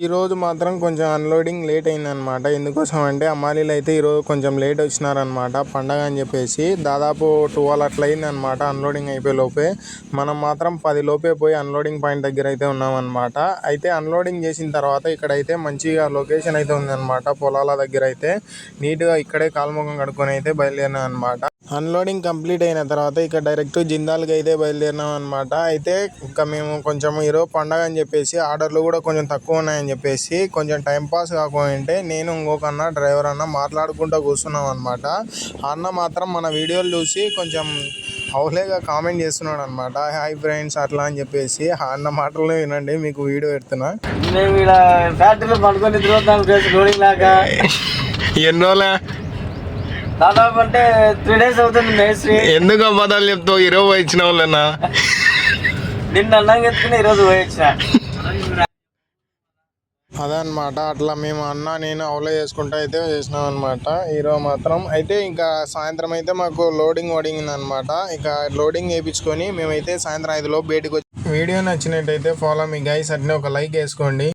ఈరోజు మాత్రం కొంచెం అన్లోడింగ్ లేట్ అయిందనమాట. ఎందుకోసం అంటే అమ్మాలీలు అయితే ఈరోజు కొంచెం లేట్ వచ్చినారనమాట. పండగ అని చెప్పేసి దాదాపు 12 అట్లా అయిందనమాట అన్లోడింగ్ అయిపోయే లోపే. మనం మాత్రం 10 లోపే పోయి అన్లోడింగ్ పాయింట్ దగ్గర అయితే ఉన్నామన్నమాట. అయితే అన్లోడింగ్ చేసిన తర్వాత ఇక్కడైతే మంచిగా లొకేషన్ అయితే ఉందన్నమాట. పొలాల దగ్గర అయితే నీట్గా ఇక్కడే కాలుముఖం కడుక్కొని అయితే బయలుదేరినాం అనమాట. అన్లోడింగ్ కంప్లీట్ అయిన తర్వాత ఇక డైరెక్ట్ జిందాల్కి అయితే బయలుదేరినాం అనమాట. అయితే ఇంకా మేము కొంచెం ఈరోజు పండగ అని చెప్పేసి ఆర్డర్లు కూడా కొంచెం తక్కువ ఉన్నాయని చెప్పేసి కొంచెం టైంపాస్ కాకపోయింటే నేను ఇంకొక అన్న డ్రైవర్ అన్న మాట్లాడుకుంటూ కూర్చున్నాం అనమాట. అన్న మాత్రం మన వీడియోలు చూసి కొంచెం అవులేగా కామెంట్ చేస్తున్నాడు అనమాట. హాయ్ ఫ్రెండ్స్ అట్లా అని చెప్పేసి అన్న మాటలు వినండి, మీకు వీడియో పెడుతున్నా. మేము ఇలా ఫ్యాక్టరీలో పడుకొని తిరుగుతాం లోడింగ్ లాగా. ఎన్ని రోజులే దాదాపు అంటే 3 days అవుతుంది మేస్త్రి. ఎందుకు అబద్ధాలు చెప్తావు? ఈరోజు ఇచ్చిన వాళ్ళన్నా నిన్న అన్నం ఎత్తుకుని ఈరోజు పోయొచ్చిన. అదనమాట. అట్లా మేము అన్న నేను అవలో చేసుకుంటూ అయితే చేసినాం అనమాట. ఈరోజు మాత్రం అయితే ఇంకా సాయంత్రం అయితే మాకు లోడింగ్ అనమాట. ఇక లోడింగ్ వేయించుకొని మేమైతే సాయంత్రం 5 లోపు బయటకు వచ్చి వీడియో నచ్చినట్టయితే ఫాలో మీ గైస్, అట్నే ఒక లైక్ వేసుకోండి.